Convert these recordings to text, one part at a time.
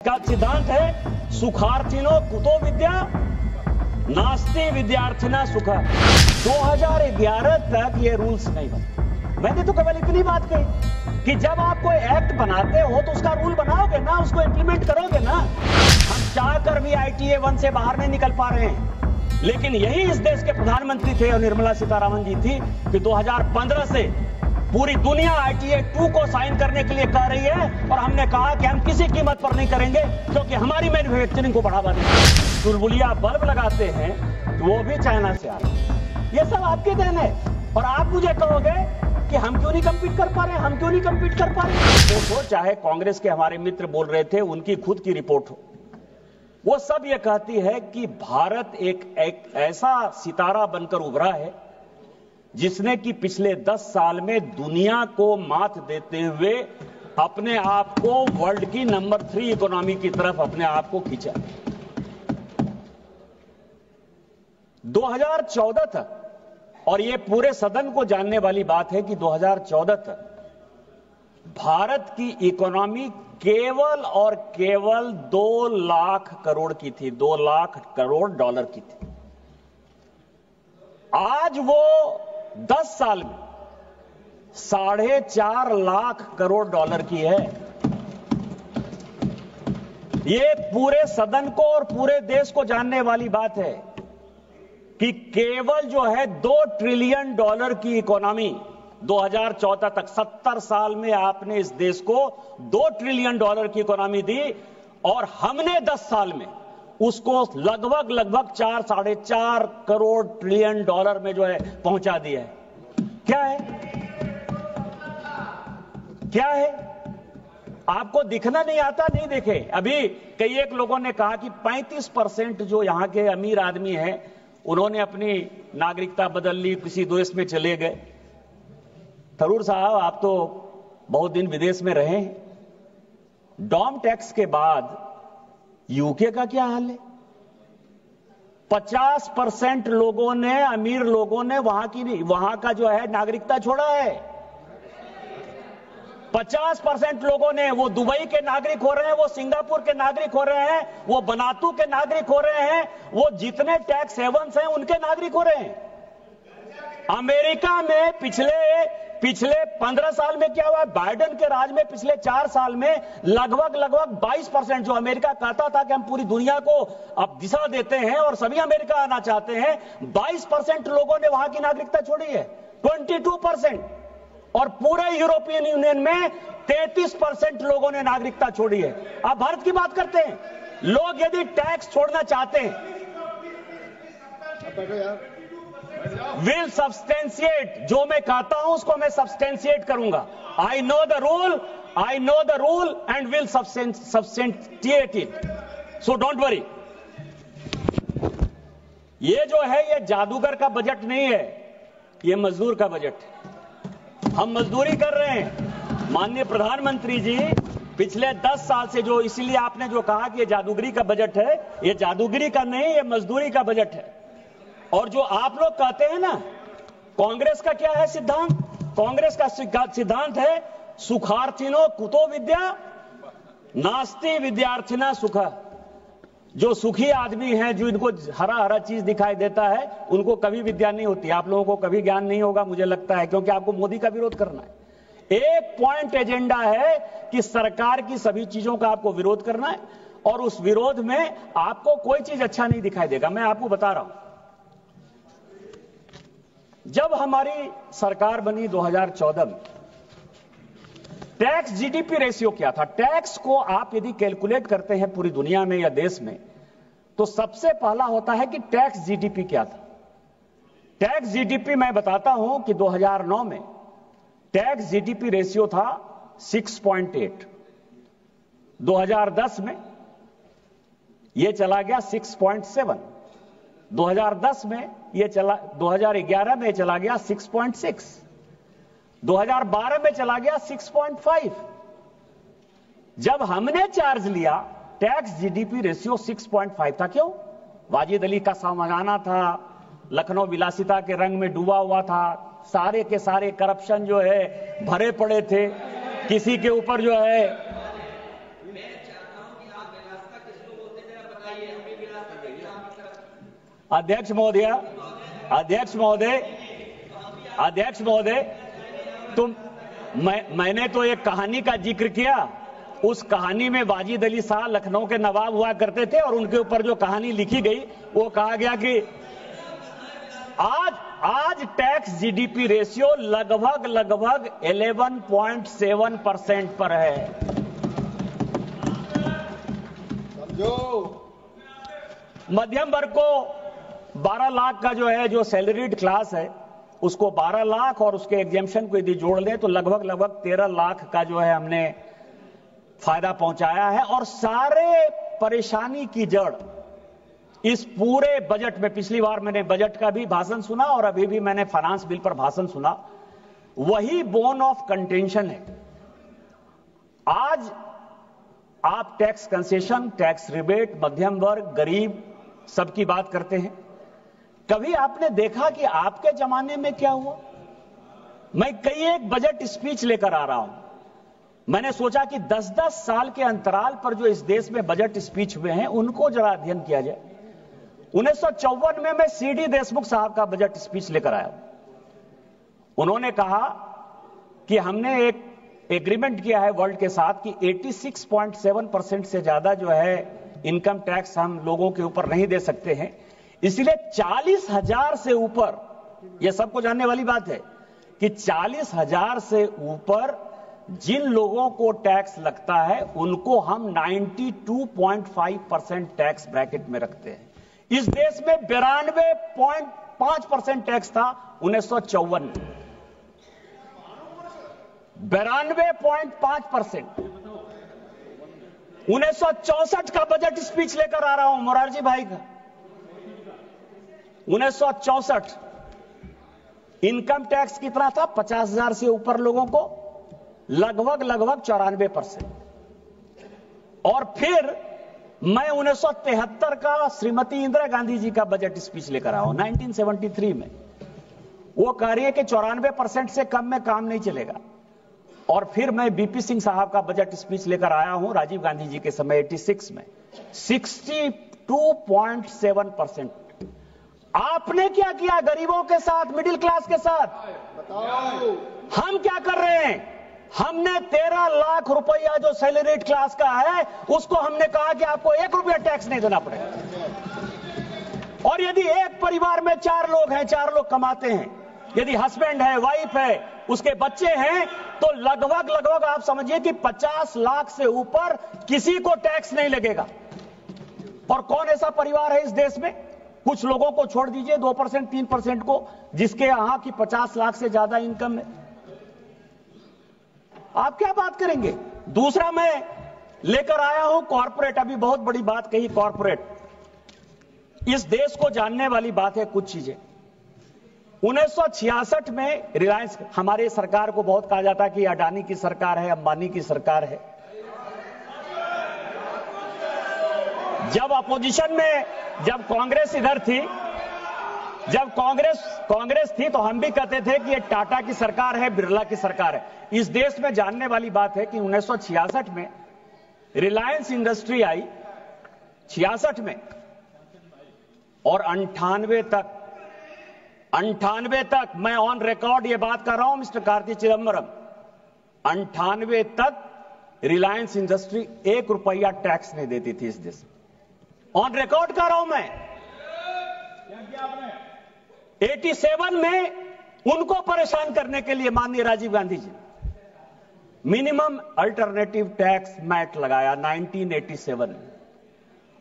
का सिद्धांत है सुखार्थिनो कुतो विद्या नास्ति विद्यार्थिना सुख। 2011 तक ये रूल्स नहीं बने। मैंने तो केवल इतनी बात कही कि जब आप कोई एक्ट बनाते हो तो उसका रूल बनाओगे ना, उसको इंप्लीमेंट करोगे ना। हम चाहकर भी ITA 1 से बाहर नहीं निकल पा रहे हैं, लेकिन यही इस देश के प्रधानमंत्री थे और निर्मला सीतारामन जी थी कि 2015 से पूरी दुनिया ITA 2 को साइन करने के लिए कह रही है और हमने कहा कि हम किसी कीमत पर नहीं करेंगे क्योंकि हमारी मैन्युफैक्चरिंग को बढ़ावा देना। चुलबुलिया बल्ब लगाते हैं तो वो भी चाइना से आ रहे हैं। ये सब आपके देन है और आप मुझे कहोगे कि हम क्यों नहीं कंपीट कर पा रहे हैं, हम क्यों नहीं कंपीट कर पा रहे हैं। तो चाहे कांग्रेस के हमारे मित्र बोल रहे थे, उनकी खुद की रिपोर्ट हो, वो सब ये कहती है कि भारत एक ऐसा सितारा बनकर उभरा है जिसने कि पिछले 10 साल में दुनिया को मात देते हुए अपने आप को वर्ल्ड की नंबर 3 इकोनॉमी की तरफ अपने आप को खींचा। 2014 तक, और ये पूरे सदन को जानने वाली बात है कि 2014 तक भारत की इकोनॉमी केवल और केवल 2 लाख करोड़ की थी, 2 लाख करोड़ डॉलर की थी। आज वो 10 साल में 4.5 लाख करोड़ डॉलर की है। ये पूरे सदन को और पूरे देश को जानने वाली बात है कि केवल जो है 2 ट्रिलियन डॉलर की इकोनॉमी 2014 तक, 70 साल में आपने इस देश को 2 ट्रिलियन डॉलर की इकोनॉमी दी और हमने 10 साल में उसको लगभग 4 साढ़े 4 करोड़ ट्रिलियन डॉलर में जो है पहुंचा दिया है। क्या है, क्या है? आपको दिखना नहीं आता, नहीं देखे। अभी कई एक लोगों ने कहा कि 35% जो यहां के अमीर आदमी हैं उन्होंने अपनी नागरिकता बदल ली, किसी देश में चले गए। थरूर साहब, आप तो बहुत दिन विदेश में रहे हैं। डॉम टैक्स के बाद यूके का क्या हाल है? 50% लोगों ने, अमीर लोगों ने वहां का जो है नागरिकता छोड़ा है। 50% लोगों ने, वो दुबई के नागरिक हो रहे हैं, वो सिंगापुर के नागरिक हो रहे हैं, वो बनातू के नागरिक हो रहे हैं, वो जितने टैक्स हेवंस हैं उनके नागरिक हो रहे हैं। अमेरिका में पिछले 15 साल में क्या हुआ? बाइडेन के राज में पिछले 4 साल में लगभग 22%, जो अमेरिका कहता था कि हम पूरी दुनिया को अब दिशा देते हैं और सभी अमेरिका आना चाहते हैं, 22% लोगों ने वहां की नागरिकता छोड़ी है। 22%। और पूरे यूरोपियन यूनियन में 33% लोगों ने नागरिकता छोड़ी है। आप भारत की बात करते हैं। लोग यदि टैक्स छोड़ना चाहते हैं, विल सब्सटेंशिएट, जो मैं कहता हूं उसको मैं सब्सटेंशिएट करूंगा। I know the rule and will substantiate it, so don't worry. ये जो है ये जादूगर का बजट नहीं है, ये मजदूर का बजट है। हम मजदूरी कर रहे हैं। माननीय प्रधानमंत्री जी, पिछले 10 साल से जो, इसीलिए आपने जो कहा कि ये जादूगरी का बजट है, ये जादूगरी का नहीं, ये मजदूरी का बजट है। और जो आप लोग कहते हैं ना, कांग्रेस का क्या है सिद्धांत? कांग्रेस का सिद्धांत है सुखार्थिनो कुतो विद्या नास्ति विद्यार्थिना सुख। जो सुखी आदमी हैं, जो इनको हरा हरा चीज दिखाई देता है, उनको कभी विद्या नहीं होती। आप लोगों को कभी ज्ञान नहीं होगा, मुझे लगता है, क्योंकि आपको मोदी का विरोध करना है। एक पॉइंट एजेंडा है कि सरकार की सभी चीजों का आपको विरोध करना है और उस विरोध में आपको कोई चीज अच्छा नहीं दिखाई देगा। मैं आपको बता रहा हूं, जब हमारी सरकार बनी 2014 में, टैक्स जीडीपी रेशियो क्या था? टैक्स को आप यदि कैलकुलेट करते हैं पूरी दुनिया में या देश में, तो सबसे पहला होता है कि टैक्स जीडीपी क्या था। टैक्स जीडीपी मैं बताता हूं कि 2009 में टैक्स जीडीपी रेशियो था 6.8। 2010 में यह चला गया 6.7। 2010 में यह चला, 2011 में चला गया 6.6। 2012 में चला गया 6.5। जब हमने चार्ज लिया, टैक्स जीडीपी रेशियो 6.5 था। क्यों? वाजिद अली का सामगाना था, लखनऊ विलासिता के रंग में डूबा हुआ था, सारे के सारे करप्शन जो है भरे पड़े थे, किसी के ऊपर जो है अध्यक्ष महोदय, मैंने तो एक कहानी का जिक्र किया। उस कहानी में वाजिद अली शाह लखनऊ के नवाब हुआ करते थे और उनके ऊपर जो कहानी लिखी गई वो कहा गया कि आज टैक्स जीडीपी रेशियो लगभग 11.7% पर है। मध्यम वर्ग को 12 लाख का जो सैलरीड क्लास है उसको 12 लाख और उसके एग्जेम्पशन को यदि जोड़ लें तो लगभग 13 लाख का जो है हमने फायदा पहुंचाया है। और सारे परेशानी की जड़ इस पूरे बजट में, पिछली बार मैंने बजट का भी भाषण सुना और अभी भी मैंने फाइनेंस बिल पर भाषण सुना, वही बोन ऑफ कंटेंशन है। आज आप टैक्स कंसेशन, टैक्स रिबेट, मध्यम वर्ग, गरीब सबकी बात करते हैं। कभी आपने देखा कि आपके जमाने में क्या हुआ? मैं कई एक बजट स्पीच लेकर आ रहा हूं। मैंने सोचा कि 10-10 साल के अंतराल पर जो इस देश में बजट स्पीच हुए हैं उनको जरा अध्ययन किया जाए। 1954 में मैं सीडी देशमुख साहब का बजट स्पीच लेकर आया। उन्होंने कहा कि हमने एक एग्रीमेंट किया है वर्ल्ड के साथ कि 86.7% से ज्यादा जो है इनकम टैक्स हम लोगों के ऊपर नहीं दे सकते हैं, इसलिए 40,000 से ऊपर, यह सबको जानने वाली बात है कि 40,000 से ऊपर जिन लोगों को टैक्स लगता है उनको हम 92.5% टैक्स ब्रैकेट में रखते हैं। इस देश में 92.5% टैक्स था 1954 में, 92.5%। 1964 का बजट स्पीच लेकर आ रहा हूं मोरारजी भाई का। 1964 इनकम टैक्स कितना था? 50,000 से ऊपर लोगों को लगभग 94%। और फिर मैं 1973 का श्रीमती इंदिरा गांधी जी का बजट स्पीच लेकर आया हूं 1973 में। वो कह रही है कि 94% से कम में काम नहीं चलेगा। और फिर मैं बीपी सिंह साहब का बजट स्पीच लेकर आया हूं राजीव गांधी जी के समय 86 में, 62.7%। आपने क्या किया गरीबों के साथ, मिडिल क्लास के साथ? बताओ। हम क्या कर रहे हैं? हमने 13 लाख रुपया जो सैलरीड क्लास का है उसको हमने कहा कि आपको 1 रुपया टैक्स नहीं देना पड़ेगा। और यदि एक परिवार में 4 लोग हैं, 4 लोग कमाते हैं, यदि हस्बैंड है, वाइफ है, उसके बच्चे हैं, तो लगभग आप समझिए कि 50 लाख से ऊपर किसी को टैक्स नहीं लगेगा। और कौन ऐसा परिवार है इस देश में? कुछ लोगों को छोड़ दीजिए, 2%, 3% को, जिसके यहां की 50 लाख से ज्यादा इनकम है। आप क्या बात करेंगे? दूसरा मैं लेकर आया हूं कॉर्पोरेट। अभी बहुत बड़ी बात कही कॉर्पोरेट। इस देश को जानने वाली बात है कुछ चीजें। 1966 में रिलायंस, हमारे सरकार को बहुत कहा जाता कि अडानी की सरकार है, अंबानी की सरकार है। जब अपोजिशन में, जब कांग्रेस इधर थी, जब कांग्रेस थी तो हम भी कहते थे कि ये टाटा की सरकार है, बिरला की सरकार है। इस देश में जानने वाली बात है कि 1966 में रिलायंस इंडस्ट्री आई 66 में, और 98 तक मैं ऑन रिकॉर्ड ये बात कर रहा हूं मिस्टर कार्ति चिदंबरम, 98 तक रिलायंस इंडस्ट्री 1 रुपया टैक्स नहीं देती थी इस देश में। ऑन रिकॉर्ड कर रहा हूं मैं। 87 में उनको परेशान करने के लिए माननीय Rajiv Gandhi ji minimum alternative tax mat लगाया 1987 में,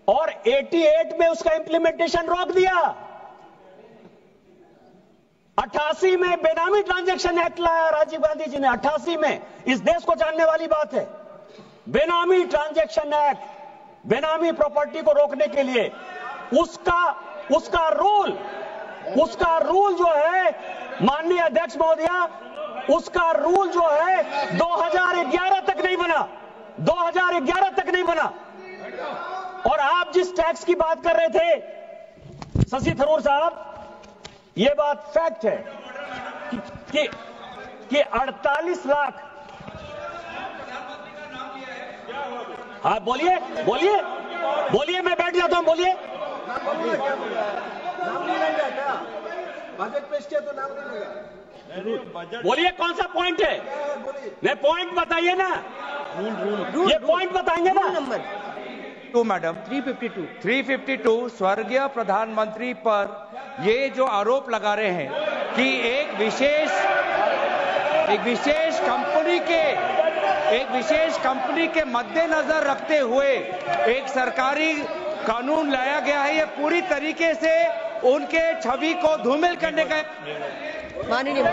और 88 में उसका इंप्लीमेंटेशन रोक दिया। 88 में बेनामी ट्रांजैक्शन एक्ट लाया राजीव गांधी जी ने, 88 में। इस देश को जानने वाली बात है, बेनामी ट्रांजैक्शन एक्ट, बेनामी प्रॉपर्टी को रोकने के लिए उसका रूल जो है माननीय अध्यक्ष महोदय, उसका रूल जो है 2011 तक नहीं बना, 2011 तक नहीं बना। और आप जिस टैक्स की बात कर रहे थे शशि थरूर साहब, यह बात फैक्ट है कि 48 लाख। हाँ बोलिए, मैं बैठ जाता हूं, बोलिए। नाम नहीं लगा क्या? बजट पेश किया तो नाम नहीं लगा। बोलिए कौन सा पॉइंट है? बोलिए। मैं पॉइंट बताइए ना। रूल ये पॉइंट बताएंगे ना। नंबर 2 मैडम 352 स्वर्गीय प्रधानमंत्री पर ये जो आरोप लगा रहे हैं कि एक विशेष कंपनी के मद्देनजर रखते हुए एक सरकारी कानून लाया गया है, ये पूरी तरीके से उनके छवि को धूमिल करने का। माननीय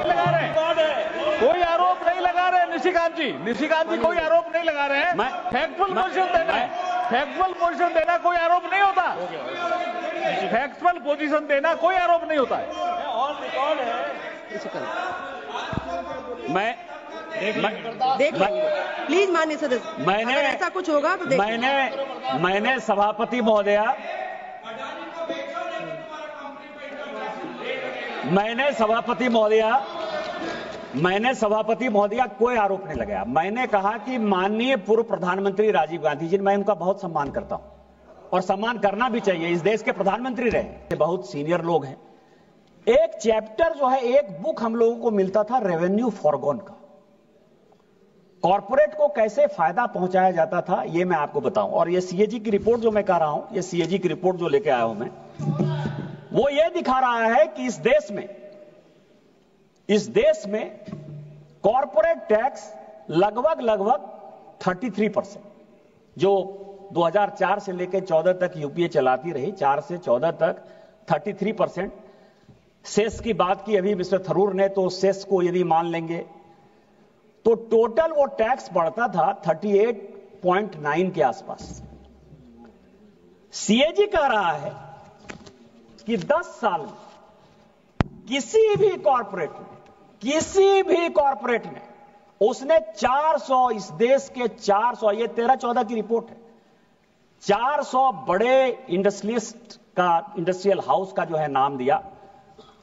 कोई आरोप नहीं लगा रहे निशिकांत जी कोई आरोप नहीं लगा रहे हैं। फैक्चुअल पोजीशन देना है, फैक्चुअल पोजीशन देना कोई आरोप नहीं होता। फैक्चुअल पोजीशन देना कोई आरोप नहीं होता है। ऑन रिकॉर्ड है। देख प्लीज माननीय सदस्य, मैंने अगर ऐसा कुछ होगा तो मैंने सभापति महोदया कोई आरोप नहीं लगाया। मैंने कहा कि माननीय पूर्व प्रधानमंत्री राजीव गांधी जी, मैं उनका बहुत सम्मान करता हूं और सम्मान करना भी चाहिए, इस देश के प्रधानमंत्री रहे, बहुत सीनियर लोग हैं। एक चैप्टर जो है, एक बुक हम लोगों को मिलता था रेवेन्यू फॉरगॉन का, कॉर्पोरेट को कैसे फायदा पहुंचाया जाता था, ये मैं आपको बताऊं। और ये सीएजी की रिपोर्ट जो मैं कह रहा हूं, ये सीएजी की रिपोर्ट जो लेके आया हूं मैं, वो ये दिखा रहा है कि इस देश में कॉर्पोरेट टैक्स लगभग 33%, जो 2004 से लेकर 14 तक यूपीए चलाती रही, 4 से 14 तक 33%। सेस की बात की अभी मिस्टर थरूर ने, तो सेस को यदि मान लेंगे तो टोटल वो टैक्स बढ़ता था 38.9 के आसपास। सीएजी कह रहा है कि 10 साल में किसी भी कॉर्पोरेट ने उसने 400, इस देश के 400, ये 13-14 की रिपोर्ट है, 400 बड़े इंडस्ट्रियल हाउस का जो है नाम दिया,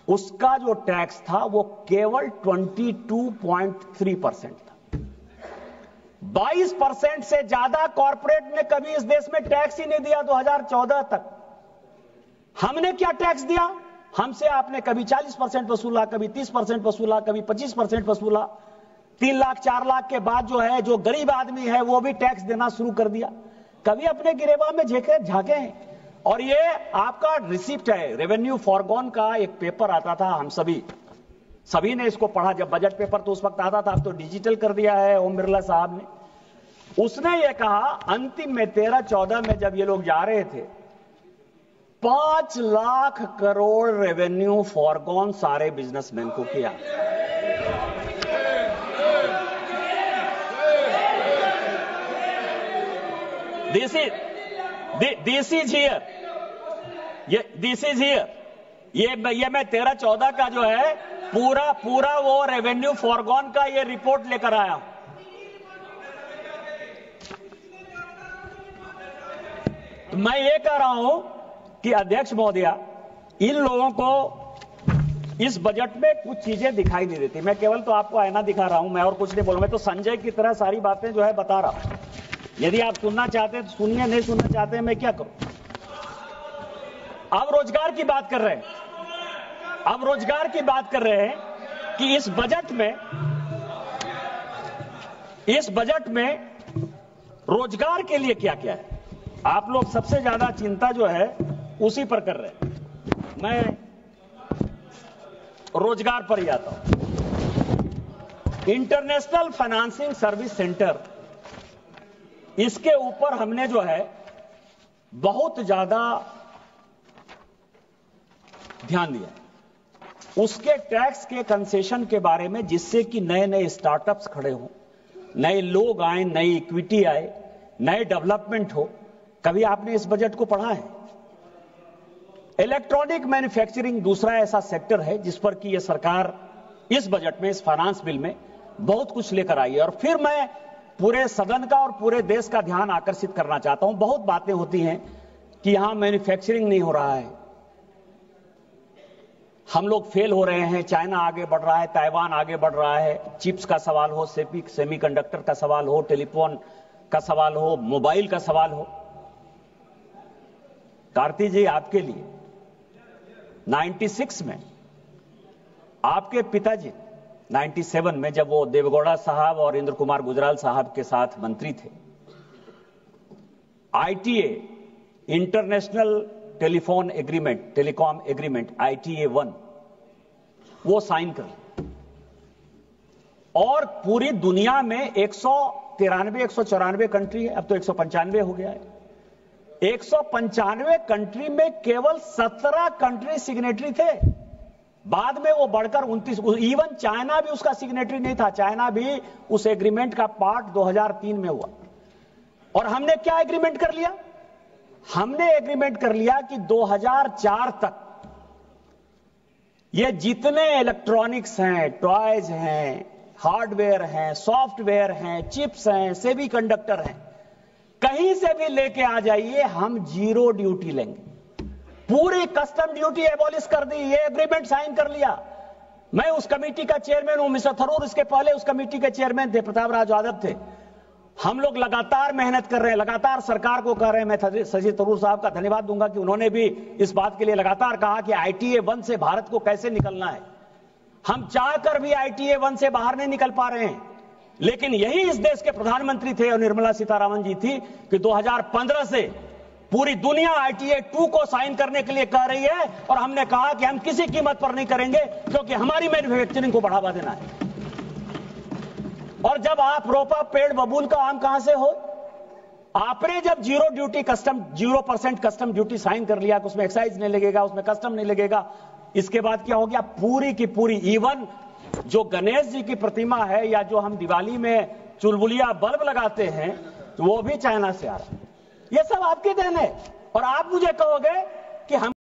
उसका जो टैक्स था वो केवल 22.3% था। 22% से ज्यादा कॉर्पोरेट ने कभी इस देश में टैक्स ही नहीं दिया 2014 तक। हमने क्या टैक्स दिया? हमसे आपने कभी 40% वसूला, कभी 30% वसूला, कभी 25% वसूला। 3 लाख 4 लाख के बाद जो है, जो गरीब आदमी है वो भी टैक्स देना शुरू कर दिया। कभी अपने गिरेबान में झांके हैं। और ये आपका रिसिप्ट है, रेवेन्यू फॉरगॉन का एक पेपर आता था, हम सभी ने इसको पढ़ा, जब बजट पेपर तो उस वक्त आता था, अब तो डिजिटल कर दिया है ओम बिरला साहब ने। उसने ये कहा अंतिम में 13-14 में जब ये लोग जा रहे थे, 5 लाख करोड़ रेवेन्यू फॉरगॉन सारे बिजनेसमैन को किया। दिस इज हियर, ये मैं 13-14 का जो है पूरा वो रेवेन्यू फॉरगॉन का ये रिपोर्ट लेकर आया हूं। तो मैं ये कह रहा हूं कि अध्यक्ष महोदया, इन लोगों को इस बजट में कुछ चीजें दिखाई नहीं देती। मैं केवल तो आपको आईना दिखा रहा हूं, मैं और कुछ नहीं बोलूंगा। मैं तो संजय की तरह सारी बातें जो है बता रहा हूं। यदि आप सुनना चाहते हैं तो सुनिए, नहीं सुनना चाहते हैं मैं क्या करूं। अब रोजगार की बात कर रहे हैं कि इस बजट में रोजगार के लिए क्या क्या है। आप लोग सबसे ज्यादा चिंता जो है उसी पर कर रहे हैं। मैं रोजगार पर ही आता हूं। इंटरनेशनल फाइनेंसिंग सर्विस सेंटर, इसके ऊपर हमने जो है बहुत ज्यादा ध्यान दिया, उसके टैक्स के कंसेशन के बारे में, जिससे कि नए नए स्टार्टअप्स खड़े हों, नए लोग आए, नई इक्विटी आए, नए डेवलपमेंट हो। कभी आपने इस बजट को पढ़ा है? इलेक्ट्रॉनिक मैन्युफैक्चरिंग दूसरा ऐसा सेक्टर है जिस पर कि यह सरकार इस बजट में, इस फाइनेंस बिल में बहुत कुछ लेकर आई है। और फिर मैं पूरे सदन का और पूरे देश का ध्यान आकर्षित करना चाहता हूं। बहुत बातें होती हैं कि यहां मैन्युफैक्चरिंग नहीं हो रहा है, हम लोग फेल हो रहे हैं, चाइना आगे बढ़ रहा है, ताइवान आगे बढ़ रहा है। चिप्स का सवाल हो, सेमीकंडक्टर का सवाल हो, टेलीफोन का सवाल हो, मोबाइल का सवाल हो। कार्ति जी, आपके लिए 96 में आपके पिताजी 97 में जब वो देवेगौड़ा साहब और इंद्र कुमार गुजराल साहब के साथ मंत्री थे, ITA international telephone agreement, telecom agreement ITA-1 वो साइन कर, और पूरी दुनिया में 194 कंट्री है, अब तो 195 हो गया है। 195 कंट्री में केवल 17 कंट्री सिग्नेटरी थे, बाद में वो बढ़कर 29, इवन चाइना भी उसका सिग्नेटरी नहीं था। चाइना भी उस एग्रीमेंट का पार्ट 2003 में हुआ। और हमने क्या एग्रीमेंट कर लिया? हमने एग्रीमेंट कर लिया कि 2004 तक ये जितने इलेक्ट्रॉनिक्स हैं, टॉयज हैं, हार्डवेयर हैं, सॉफ्टवेयर हैं, चिप्स हैं, सेमी कंडक्टर हैं, कहीं से भी लेके आ जाइए, हम जीरो ड्यूटी लेंगे। पूरी कस्टम ड्यूटी एबॉलिश कर दी, ये एग्रीमेंट साइन कर लिया। मैं उस कमेटी का चेयरमैन हूं, मिस्टर थरूर इसके पहले उस कमेटी के चेयरमैन थे, प्रताप राज यादव थे। हम लोग लगातार मेहनत कर रहे हैं, लगातार सरकार को कह रहे हैं। मैं शशि थरूर साहब का धन्यवाद दूंगा कि उन्होंने भी इस बात के लिए लगातार कहा कि ITA-1 से भारत को कैसे निकलना है। हम चाहकर भी ITA-1 से बाहर नहीं निकल पा रहे हैं, लेकिन यही इस देश के प्रधानमंत्री थे और निर्मला सीतारामन जी थी कि 2015 से पूरी दुनिया ITA-2 को साइन करने के लिए कह रही है, और हमने कहा कि हम किसी कीमत पर नहीं करेंगे, क्योंकि हमारी मैन्युफैक्चरिंग को बढ़ावा देना है। और जब आप रोपा पेड़ बबूल का आम कहां से हो? आपने जब 0% कस्टम ड्यूटी साइन कर लिया कि उसमें एक्साइज नहीं लगेगा, उसमें कस्टम नहीं लगेगा, इसके बाद क्या हो गया? पूरी की पूरी, इवन जो गणेश जी की प्रतिमा है या जो हम दिवाली में चुलबुलिया बल्ब लगाते हैं, तो वो भी चाइना से आ रहा है। ये सब आपकी देन है। और आप मुझे कहोगे कि हम